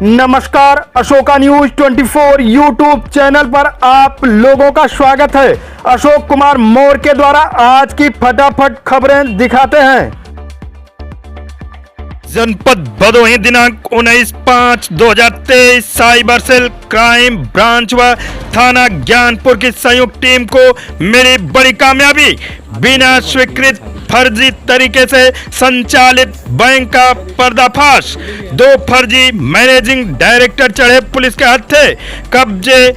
नमस्कार, Ashoka news 24 YouTube channel पर आप लोगों का स्वागत है। अशोक कुमार मौर्य के द्वारा आज की फटाफट खबरें दिखाते हैं। जनपद भदोही दिनांक 19/5/2023 साइबर सेल क्राइम ब्रांच व थाना ज्ञानपुर की संयुक्त टीम को मिली बड़ी कामयाबी। बिना स्वीकृत फर्जी तरीके से संचालित बैंक का पर्दाफाश। 2 फर्जी मैनेजिंग डायरेक्टर चढ़े पुलिस के हत्थे। कब्जे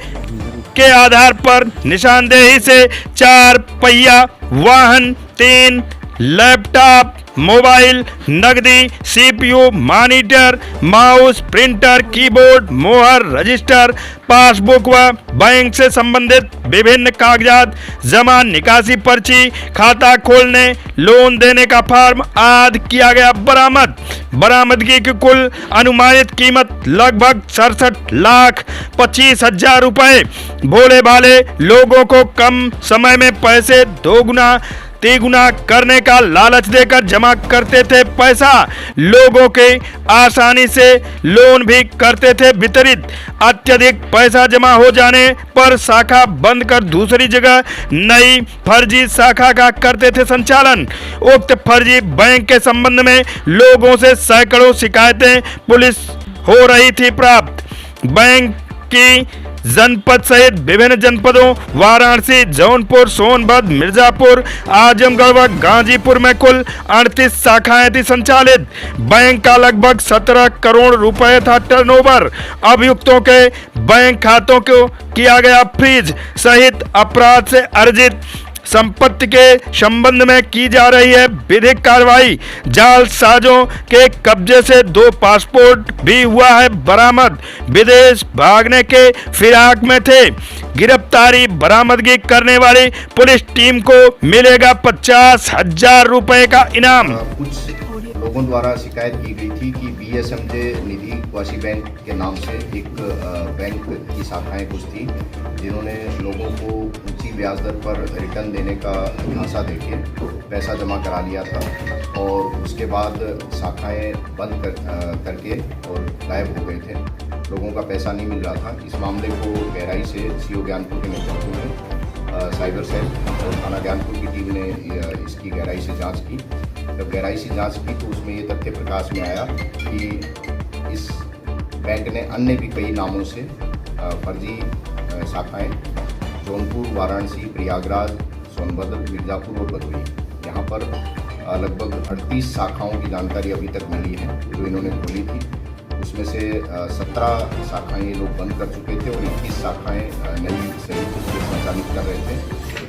के आधार पर निशानदेही से 4 पहिया वाहन, 3 लैपटॉप, मोबाइल, नकदी, CPU, monitor, mouse, printer, keyboard, मोहर, रजिस्टर, पासबुक व बैंक से संबंधित विभिन्न कागजात, जमा निकासी पर्ची, खाता खोलने, लोन देने का फॉर्म आदि किया गया बरामद। बरामदगी की कुल अनुमानित कीमत लगभग 67,25,000 रुपए। भोले भाले लोगों को कम समय में पैसे दोगुना तिगुना करने का लालच देकर जमा करते थे पैसा। लोगों के आसानी से लोन भी करते थे वितरित। अत्यधिक पैसा जमा हो जाने पर शाखा बंद कर दूसरी जगह नई फर्जी शाखा का करते थे संचालन। उक्त फर्जी बैंक के संबंध में लोगों से सैकड़ों शिकायतें पुलिस हो रही थी प्राप्त। बैंक की जनपद सहित विभिन्न जनपदों वाराणसी, जौनपुर, सोनभद्र, मिर्जापुर, आजमगढ़ व गाजीपुर में कुल 38 शाखाएं थी संचालित। बैंक का लगभग 17 करोड़ रुपए था टर्नओवर। अभियुक्तों के बैंक खातों को किया गया फ्रीज सहित अपराध से अर्जित संपत्ति के संबंध में की जा रही है विधिक कार्रवाई। जालसाजों के कब्जे से 2 पासपोर्ट भी हुआ है बरामद। विदेश भागने के फिराक में थे। गिरफ्तारी बरामदगी करने वाली पुलिस टीम को मिलेगा 50,000 रुपए का इनाम। कुछ लोगों द्वारा शिकायत की गई थी कि बीएसएमजे निधि वासी बैंक के नाम से एक बैंक की शाखाएं कुछ थी, जिन्होंने लोगों को ऊंची ब्याज दर पर रिटर्न देने का झांसा देके पैसा जमा करा लिया था और उसके बाद शाखाएं बंद करके और गायब हो गए थे। लोगों का पैसा नहीं मिल रहा था। इस मामले को गहराई से सीओ ज्ञानपुर के नेतृत्व में साइबर सेल और थाना ज्ञानपुर की टीम ने इसकी गहराई से जांच की। जब गहराई से जांच की तो उसमें ये तथ्य प्रकाश में आया कि इस बैंक ने अन्य भी कई नामों से फर्जी शाखाएं जौनपुर, वाराणसी, प्रयागराज, सोनभद्र, मिर्जापुर और भदोही, यहाँ पर लगभग 38 शाखाओं की जानकारी अभी तक मिली है जो इन्होंने खोली थी। उसमें से 17 शाखाएं ये लोग बंद कर चुके थे और 21 शाखाएं नई संयुक्त रूप से संचालित कर रहे थे।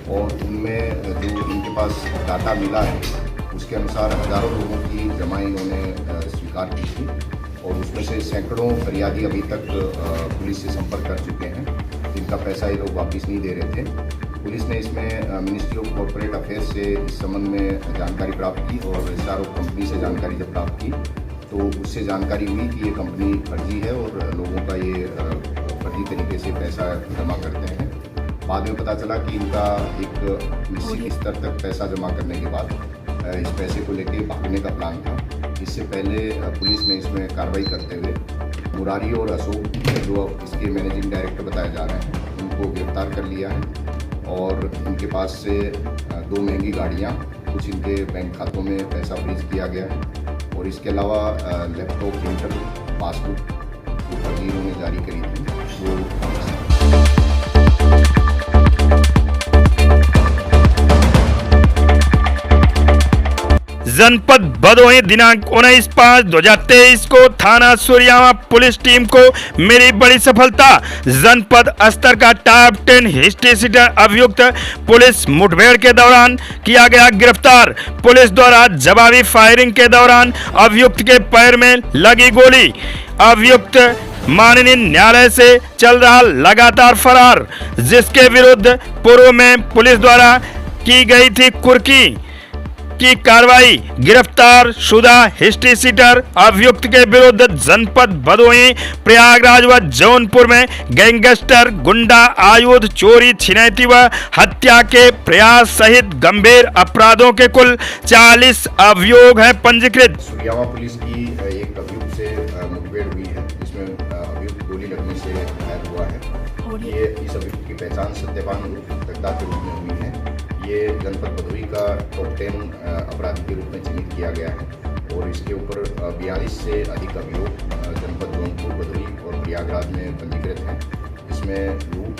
और उनमें जो इनके पास डाटा मिला है उसके अनुसार हज़ारों लोगों की जमा इन्होंने स्वीकार की थी और उसमें से सैकड़ों फरियादी अभी तक पुलिस से संपर्क कर चुके हैं, जिनका पैसा ये लोग वापस नहीं दे रहे थे। पुलिस ने इसमें मिनिस्ट्री ऑफ कॉर्पोरेट अफेयर्स से इस संबंध में जानकारी प्राप्त की और एसआरओ कंपनी से जानकारी जब प्राप्त की तो उससे जानकारी हुई कि ये कंपनी फर्जी है और लोगों का ये फर्जी तरीके से पैसा जमा करते हैं। बाद में पता चला कि इनका एक निश्चित स्तर तक पैसा जमा करने के बाद इस पैसे को लेके भागने का प्लान था। इससे पहले पुलिस ने इसमें कार्रवाई करते हुए मुरारी और अशोक, जो इसके मैनेजिंग डायरेक्टर बताए जा रहे हैं, उनको गिरफ्तार कर लिया है और इनके पास से 2 महंगी गाड़ियाँ, कुछ इनके बैंक खातों में पैसा फ्रीज किया गया है और इसके अलावा लैपटॉप, प्रिंटर, पासबुक जो फर्जी इन्होंने जारी करी थी वो। जनपद भदोही दिनांक 19/5/2023 को थाना सूर्यावा पुलिस टीम को मिली बड़ी सफलता। जनपद स्तर का टॉप 10 हिस्ट्री सीटर अभियुक्त पुलिस मुठभेड़ के दौरान किया गया गिरफ्तार। पुलिस द्वारा जवाबी फायरिंग के दौरान अभियुक्त के पैर में लगी गोली। अभियुक्त माननीय न्यायालय से चल रहा लगातार फरार, जिसके विरुद्ध पूर्व में पुलिस द्वारा की गई थी कुर्की की कार्रवाई। गिरफ्तार शुदा हिस्ट्री सीटर अभियुक्त के विरुद्ध जनपद भदोही, प्रयागराज व जौनपुर में गैंगस्टर, गुंडा, आयुध, चोरी, छिनैती व हत्या के प्रयास सहित गंभीर अपराधों के कुल 40 अभियोग हैं पंजीकृत। सूर्यावा पुलिस की एक अभियुक्त से मुठभेड़ हुई है, जिसमें पहचान सत्यवान गद्दा के रूप में हुई है। ये जनपद भदोही का टॉप 10 अपराधी के रूप में चिन्हित किया गया है और इसके ऊपर 42 से अधिक अभियोग जनपद जौनपुर, भदोही और प्रयागराज में पंजीकृत हैं। इसमें लूट,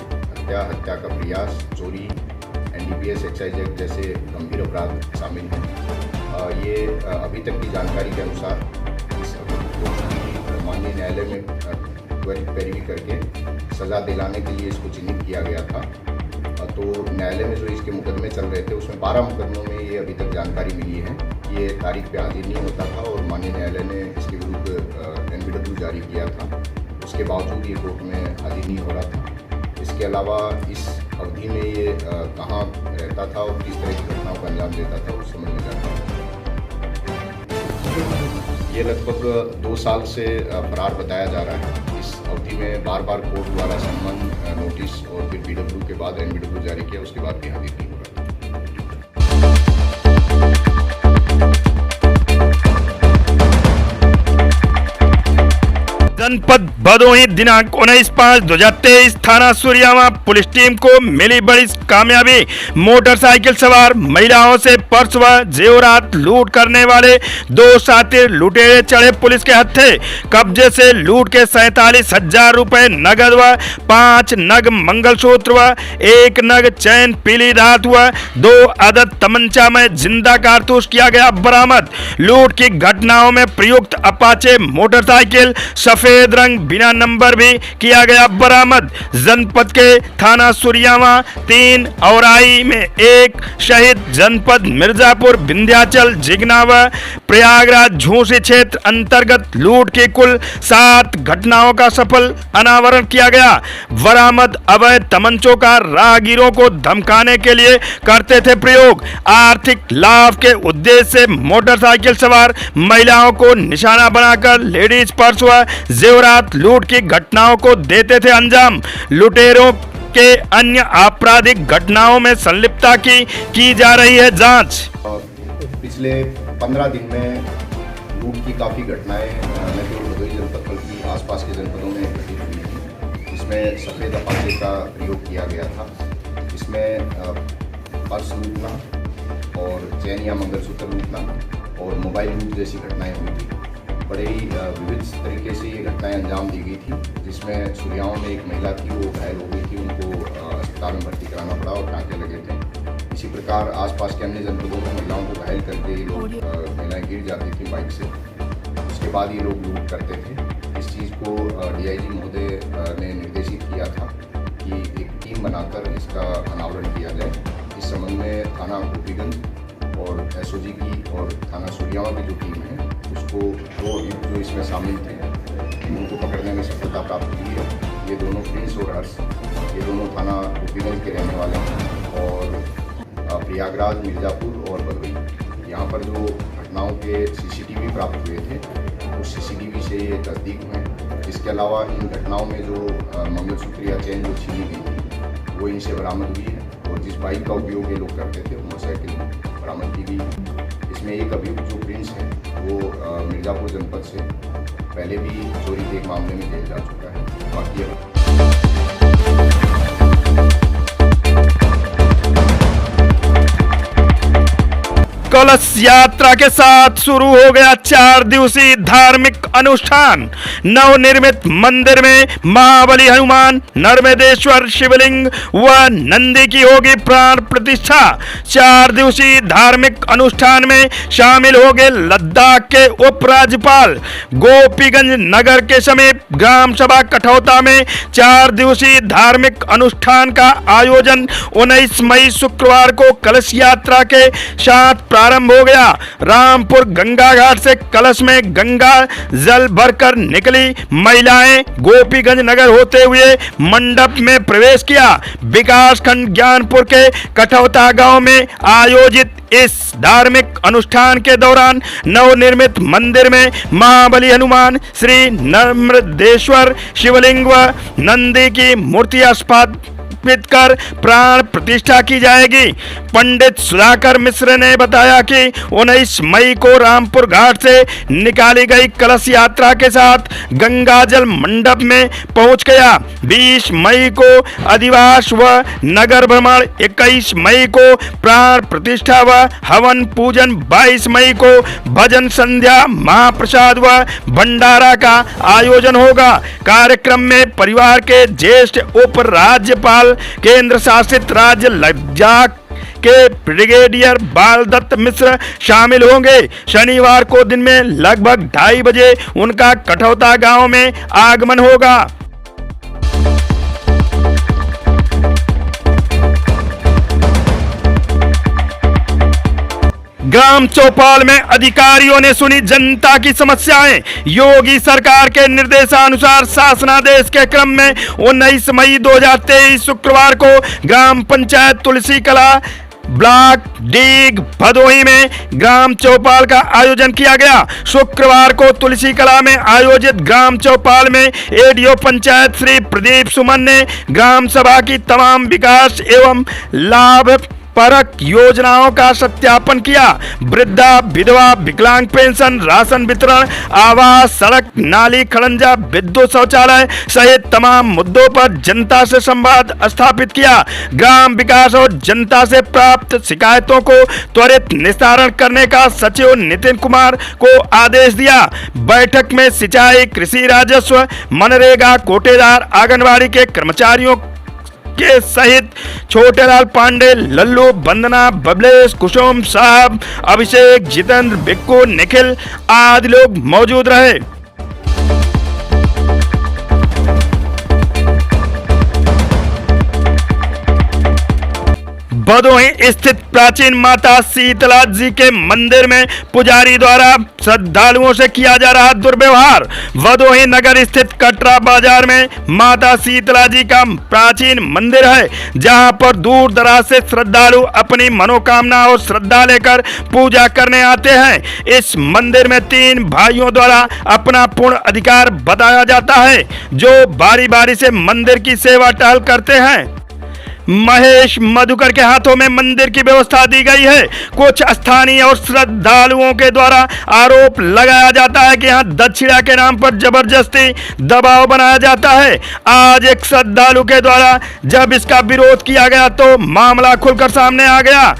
हत्या का प्रयास, चोरी, NDPS, एक्साइज एक्ट जैसे गंभीर अपराध शामिल हैं। ये अभी तक की जानकारी के अनुसार इस माननीय न्यायालय में त्वरित पैरवी करके सज़ा दिलाने के लिए इसको चिन्हित किया गया था। तो न्यायालय में जो इसके मुकदमे चल रहे थे उसमें 12 मुकदमों में ये अभी तक जानकारी मिली है। ये तारीख पे हाजिर नहीं होता था और माननीय न्यायालय ने इसके विरुद्ध NBW जारी किया था। उसके बावजूद ये कोर्ट में हाजिर नहीं हो रहा था। इसके अलावा इस अवधि में ये कहाँ रहता था और किस तरह की घटनाओं का अंजाम देता था उस समझ में जाता था। ये लगभग 2 साल से फरार बताया जा रहा है। इस अवधि में बार बार कोर्ट द्वारा सम्मन नोटिस और फिर BW के बाद NBW जारी किया, उसके बाद भी हाजिर नहीं हो रहा। जनपद भदोही दिनांक 19/5/2023 थाना सूर्यावा पुलिस टीम को मिली बड़ी कामयाबी। मोटरसाइकिल सवार महिलाओं से पर्स व जेवरात लूट करने वाले 2 शातिर लुटेरे चढ़े पुलिस के हत्थे। कब्जे से लूट के 47,000 रुपए नगद व 5 नग मंगलसूत्र व 1 नग चैन पीली धातु व 2 अदद तमंचा में जिंदा कारतूस किया गया बरामद। लूट की घटनाओं में प्रयुक्त अपाचे मोटरसाइकिल सफेद रंग बिना नंबर भी किया गया बरामद। जनपद के थाना सूर्यावा 3 औराई में 1 शहीद जनपद मिर्जापुर, विंध्याचल, जिगना व प्रयागराज झूसी क्षेत्र अंतर्गत लूट की कुल 7 घटनाओं का सफल अनावरण किया गया। बरामद अवैध तमंचों का राहगीरों को धमकाने के लिए करते थे प्रयोग। आर्थिक लाभ के उद्देश्य से मोटरसाइकिल सवार महिलाओं को निशाना बनाकर लेडीज पर्स व जेवरात लूट की घटनाओं को देते थे अंजाम। लुटेरों के अन्य आपराधिक घटनाओं में संलिप्तता की जा रही है जांच। पिछले 15 दिन में लूट की काफ़ी घटनाएं न केवल भदोही जनपद बल्कि आसपास के जनपदों में घटित हुई थी। इसमें सफ़ेद अपाचे का प्रयोग किया गया था। इसमें पर्स लूटना और चैन या मंगलसूत्र लूटना और मोबाइल लूट जैसी घटनाएं हुई थी। बड़े ही विविध तरीके से ये घटनाएं अंजाम दी गई थी, जिसमें सूर्याओं में एक महिला थी, वो घायल हो गई थी, उनको अस्पताल में भर्ती कराना पड़ा और टाँके लगे थे। इसी प्रकार आसपास के अन्य जनपदों में महिलाओं को घायल करके ये लोग महिलाएं गिर जाती थी बाइक से, उसके बाद ये लोग लूट करते थे। इस चीज़ को DIG महोदय ने निर्देशित किया था कि एक टीम बनाकर इसका अनावरण किया जाए। इस संबंध में थाना गोपीगंज और SOG की और थाना सूर्यावा की जो टीम है उसको 2 अभियुक्त जो इसमें शामिल थे उनको पकड़ने में सफलता प्राप्त हुई है। ये दोनों प्रिंस और हर्ष, ये दोनों थाना गोपीगंज के रहने वाले हैं और प्रयागराज, मिर्जापुर और भदोही यहाँ पर जो घटनाओं के CCTV प्राप्त हुए थे उस CCTV से ये तस्दीक हुए। इसके अलावा इन घटनाओं में जो मंगलसूत्र या चैन जो छीनी गई थी वो इनसे बरामद हुई है और जिस बाइक का उपयोग ये लोग करते थे मोटरसाइकिल बरामद की गई। इसमें एक अभियुक्त जो प्रिंस है वो मिर्जापुर जनपद से पहले भी चोरी के एक मामले में जेल जा चुका है। बाकी कलश यात्रा के साथ शुरू हो गया 4 दिवसीय धार्मिक अनुष्ठान। नवनिर्मित मंदिर में महाबली हनुमान, नर्मदेश्वर शिवलिंग व नंदी की होगी प्राण प्रतिष्ठा। 4 दिवसीय धार्मिक अनुष्ठान में शामिल हो गए लद्दाख के उपराज्यपाल। गोपीगंज नगर के समीप ग्राम सभा कठौता में 4 दिवसीय धार्मिक अनुष्ठान का आयोजन 19 मई शुक्रवार को कलश यात्रा के साथ प्रारंभ हो गया। रामपुर गंगा घाट से कलश में गंगा जल भरकर निकली महिलाएं गोपीगंज नगर होते हुए मंडप में प्रवेश किया। विकास खंड ज्ञानपुर के कठौता गांव में आयोजित इस धार्मिक अनुष्ठान के दौरान नवनिर्मित मंदिर में महाबली हनुमान, श्री नर्मदेश्वर शिवलिंग व नंदी की मूर्ति अर्पित कर प्राण प्रतिष्ठा की जाएगी। पंडित सुधाकर मिश्र ने बताया कि 19 मई को रामपुर घाट से निकाली गई कलश यात्रा के साथ गंगा जल मंडप में पहुंच गया। 20 मई को अधिवास व नगर भ्रमण, 21 मई को प्राण प्रतिष्ठा व हवन पूजन, 22 मई को भजन संध्या, महाप्रसाद व भंडारा का आयोजन होगा। कार्यक्रम में परिवार के ज्येष्ठ उप राज्यपाल, केंद्र शासित राज्य लद्दाख के ब्रिगेडियर बाल दत्त मिश्र शामिल होंगे। शनिवार को दिन में लगभग 2:30 बजे उनका कठौता गांव में आगमन होगा। ग्राम चौपाल में अधिकारियों ने सुनी जनता की समस्याएं। योगी सरकार के निर्देशानुसार शासनादेश के क्रम में 19 मई 2023 शुक्रवार को ग्राम पंचायत तुलसी कला ब्लॉक डीग भदोही में ग्राम चौपाल का आयोजन किया गया। शुक्रवार को तुलसी कला में आयोजित ग्राम चौपाल में एडीओ पंचायत श्री प्रदीप सुमन ने ग्राम सभा की तमाम विकास एवं लाभ परक योजनाओं का सत्यापन किया। वृद्धा, विधवा, विकलांग पेंशन, राशन वितरण, आवास, सड़क, नाली, खड़ंजा, विद्युत शौचालय सहित तमाम मुद्दों पर जनता से संवाद स्थापित किया। ग्राम विकास और जनता से प्राप्त शिकायतों को त्वरित निस्तारण करने का सचिव नितिन कुमार को आदेश दिया। बैठक में सिंचाई, कृषि राजस्व, मनरेगा, कोटेदार, आंगनबाड़ी के कर्मचारियों के सहित छोटेलाल पांडे, लल्लू, वंदना, बबलेश, कुसुम साहब, अभिषेक, जितेंद्र, बिक्कू, निखिल आदि लोग मौजूद रहे। भदोही स्थित प्राचीन माता शीतला जी के मंदिर में पुजारी द्वारा श्रद्धालुओं से किया जा रहा दुर्व्यवहार। भदोही नगर स्थित कटरा बाजार में माता शीतला जी का प्राचीन मंदिर है, जहां पर दूर दराज से श्रद्धालु अपनी मनोकामना और श्रद्धा लेकर पूजा करने आते हैं। इस मंदिर में 3 भाइयों द्वारा अपना पूर्ण अधिकार बताया जाता है, जो बारी बारी से मंदिर की सेवा टहल करते हैं। महेश मधुकर के हाथों में मंदिर की व्यवस्था दी गई है। कुछ स्थानीय और श्रद्धालुओं के द्वारा आरोप लगाया जाता है कि यहाँ दक्षिणा के नाम पर जबरदस्ती दबाव बनाया जाता है। आज एक श्रद्धालु के द्वारा जब इसका विरोध किया गया तो मामला खुलकर सामने आ गया।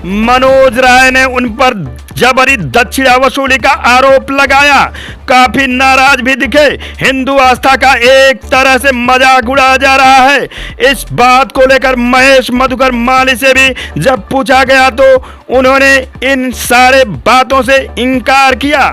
मनोज राय ने उन पर जबरी दक्षिणा वसूली का आरोप लगाया। काफी नाराज भी दिखे। हिंदू आस्था का एक तरह से मजाक उड़ाया जा रहा है। इस बात को लेकर महेश मधुकर माली से भी जब पूछा गया तो उन्होंने इन सारे बातों से इनकार किया।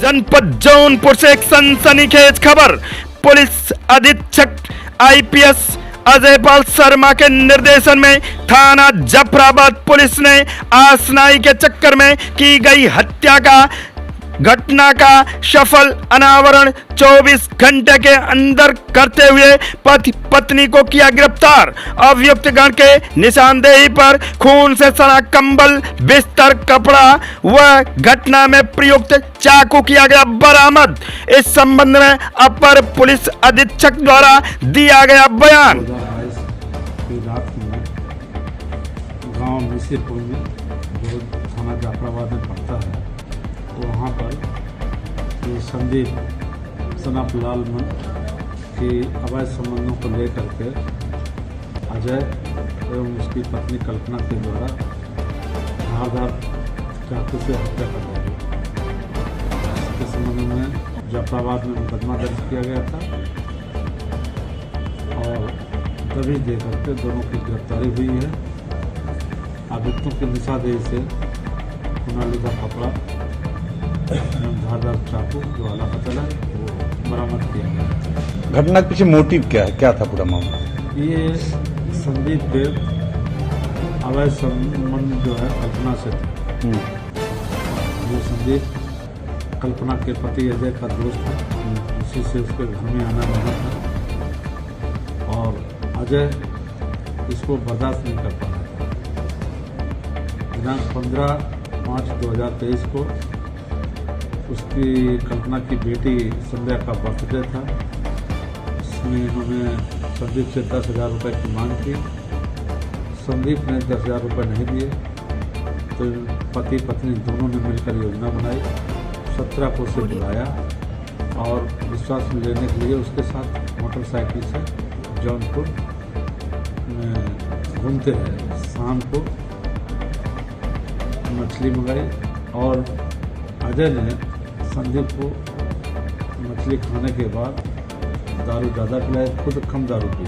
जनपद जौनपुर से एक सनसनीखेज खबर। पुलिस अधीक्षक आईपीएस अजय पाल शर्मा के निर्देशन में थाना जफराबाद पुलिस ने आसनाई के चक्कर में की गई हत्या का घटना का सफल अनावरण 24 घंटे के अंदर करते हुए पति पत्नी को किया गिरफ्तार। अभियुक्त गण के निशानदेही पर खून से सना कंबल, बिस्तर, कपड़ा व घटना में प्रयुक्त चाकू किया गया बरामद। इस संबंध में अपर पुलिस अधीक्षक द्वारा दिया गया बयान। गांव मिसिरपुर में जो थाना जाफराबाद में पड़ता है, तो वहाँ पर ये संदीप सनाप लाल मन के अवैध संबंधों को लेकर के अजय एवं उसकी पत्नी कल्पना के द्वारा धारदार चाकू से हत्या कर दी गई। इसके संबंध में जाफराबाद में मुकदमा दर्ज किया गया था और तभी देकर के दोनों की गिरफ्तारी हुई है। आरोपियों के निशानदेही से खुनालुदा कपड़ा धारदार चाकू जो वाला पता है वो बरामद किया गया। घटना के पीछे मोटिव क्या है, क्या था पूरा मामला? ये संदीप के अवैध संबंध जो है कल्पना से थे। वो संदीप कल्पना के पति अजय का दोस्त था, उसी से उसके घर में आना जाना था और अजय इसको बर्दाश्त नहीं कर पा रहा था। दिनांक 15 मार्च 2023 को उसकी कल्पना की बेटी संध्या का बर्थडे था। उसमें इन्होंने संदीप से 10,000 रुपये की मांग की। संदीप ने 10,000 रुपये नहीं दिए, तो पति पत्नी दोनों ने मिलकर योजना बनाई। 17 को उसे बुलाया और विश्वास में लेने के लिए उसके साथ मोटरसाइकिल से जौनपुर में घूमते रहे। शाम को मछली मंगाई और अजय ने संदीप को मछली खाने के बाद दारू ज़्यादा पिलाई, खुद कम दारू पी।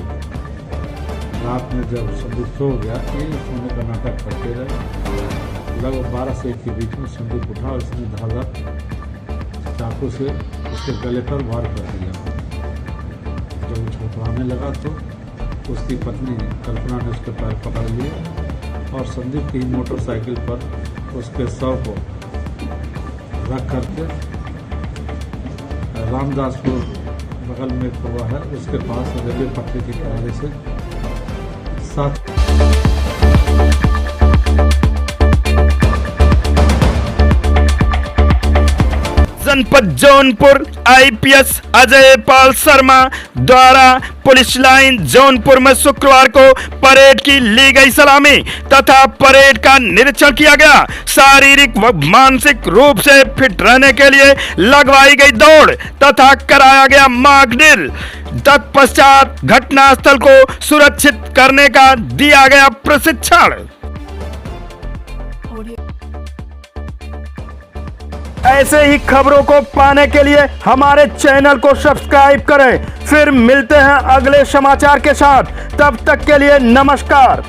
रात में जब संदीप सो गया, ये सोने का नाटक करते रहे। लगभग 12 से 1 के बीच में संदीप उठा और उसने धारदार चाकू से उसके गले पर वार कर दिया। जब वो छटपटाने लगा तो उसकी पत्नी कल्पना ने उसके पैर पकड़ लिए और संदीप की मोटरसाइकिल पर उसके शव को रख करके रामदासपुर बगल में कुआ है उसके पास रेलवे पटरी के किनारे से 7 जनपद जौनपुर आईपीएस अजय पाल शर्मा द्वारा पुलिस लाइन जौनपुर में शुक्रवार को परेड की ली गई सलामी तथा परेड का निरीक्षण किया गया। शारीरिक व मानसिक रूप से फिट रहने के लिए लगवाई गई दौड़ तथा कराया गया मॉक ड्रिल। तत्पश्चात घटनास्थल को सुरक्षित करने का दिया गया प्रशिक्षण। ऐसे ही खबरों को पाने के लिए हमारे चैनल को सब्सक्राइब करें। फिर मिलते हैं अगले समाचार के साथ, तब तक के लिए नमस्कार।